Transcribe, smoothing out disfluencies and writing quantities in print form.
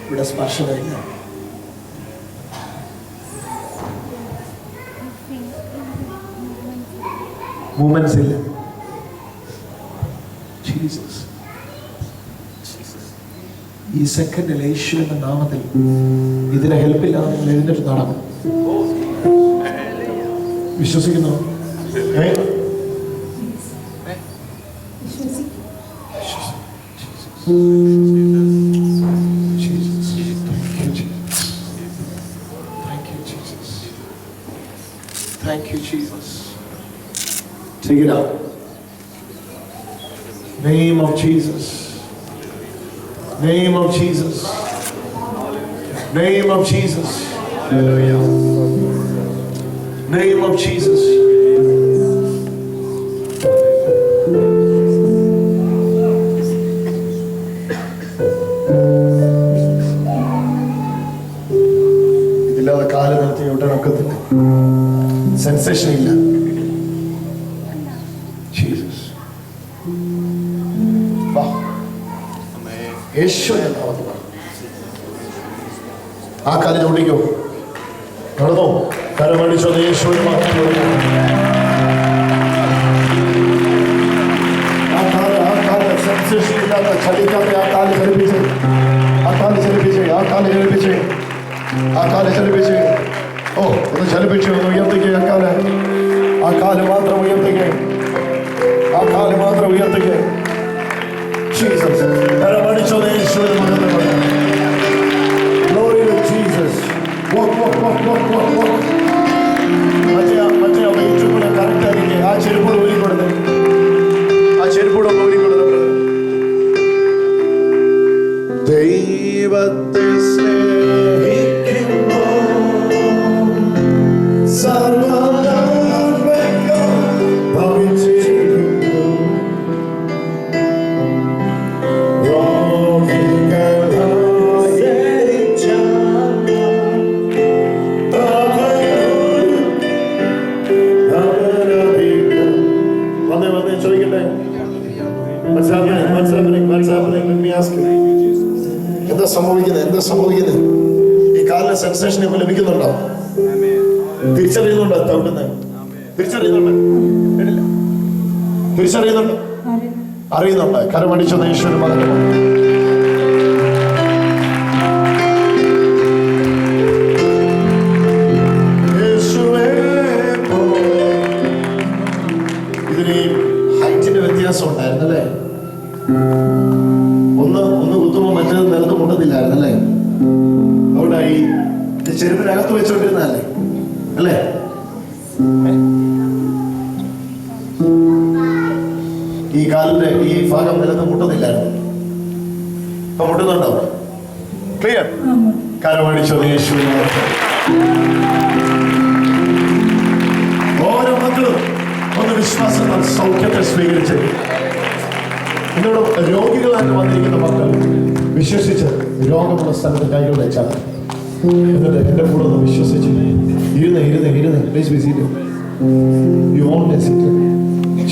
ഇവിടെ സ്പർശനമില്ല. മൂവ്മെന്റ്സ് ഇല്ല. ജീസസ് ഈ സെക്കൻഡിൽ യേശുവിന്റെ നാമത്തിൽ ഇതിനെ ഹെൽപ്പില്ലാതെ നിങ്ങൾ എഴുന്നേറ്റ് നടക്കും. വിശ്വസിക്കുന്നു? Thank you, Jesus. Take it out. Name of Jesus. Name of Jesus. Name of Jesus. Hallelujah. Name of Jesus. ഇതില്ലാതെ കാല് നിർത്തി ഒട്ടനൊക്കത്തില്ല. സെൻസേഷൻ ഇല്ല. ജീസസ് യേശുവിനെ നാമത്തിൽ ആ കാലിൽ ഓടിക്കോ. നടന്നോ? കരമടിച്ചോ? യേശുവിനെ മാത്രം സെൻസേഷൻ ഇല്ലാത്ത ചലിക്കാത്ത ആ കാല് ചലിപ്പിച്ച്, ആ കാല് ചലിപ്പിച്ച്, ആ കാല് ചലിപ്പിച്ച്, ആ കാല് ചലിപ്പിച്ച്. ഓ, ഒന്ന് ചലിപ്പിച്ചു, ഒന്ന് ഉയർത്തിക്കുക. ആ കാല് മാത്രം ഉയർത്തിക്കുക. ആ കാല് മാത്രം ഉയർത്തിക്കുക. ജീസസ് കരമടിച്ചോ? യേശുവിനെ മഹത്വം. Glory to Jesus. Walk. മറ്റേ വെയിറ്റും കൂടെ കറക്റ്റ് ആയിരിക്കും. ആ ചെരുപ്പൂടെ ഊരിക്കൊടുത്ത്, ആ ചെരുപ്പൂടെ ഊരിക്കൊടുത്ത്. ദൈവത്തെ സ്നേഹിക്കുന്നു സർവ്വനന്മയ്ക്കും ഭവിച്ചിരിക്കുന്നു. എന്താ സംഭവിക്കുന്നത്? ഈ കാലിന് സെൻസേഷൻ ഇപ്പോൾ ലഭിക്കുന്നുണ്ടോ? തിരിച്ചറിയുന്നുണ്ടോ? തവിടുന്നത് തിരിച്ചറിയുന്നുണ്ടോ? അറിയുന്നുണ്ട്. കരമടിച്ചോ? യേശുവിനെ മഹത്വം. ഇതിന് ഹൈറ്റിന്റെ വ്യത്യാസം ഉണ്ടായിരുന്നല്ലേ? ഒന്ന് കുത്തുമ്പോൾ മറ്റേത് നിലത്ത് മുട്ടത്തില്ലായിരുന്നല്ലേ? അവിടെ ഈ ചെരുപ്പിനകത്ത് വെച്ചോണ്ടിരുന്നല്ലേ അല്ലേ? ഈ കാലിന്റെ ഈ ഭാഗം നിലത്ത് മുട്ടുന്നില്ലായിരുന്നു. ഇപ്പൊ മുട്ടുന്നുണ്ടോ? ക്ലിയർ? കരമടിച്ചോ? യേശുവിനെ. ഓരോ മക്കളും ഒന്ന് വിശ്വാസത്താൽ സൗഖ്യത്തെ സ്വീകരിച്ച്, നിങ്ങളുടെ രോഗികളായിട്ട് വന്നിരിക്കുന്ന മക്കൾ വിശ്വസിച്ച് രോഗമുള്ള സ്ഥലത്ത് കൈകൾ വെച്ചാൽ എന്നിട്ട് എന്റെ കൂടെ ഒന്ന് വിശ്വസിച്ച് ഇരുന്ന് പ്ലീസ് വിസിറ്റ് യു വോണ്ട്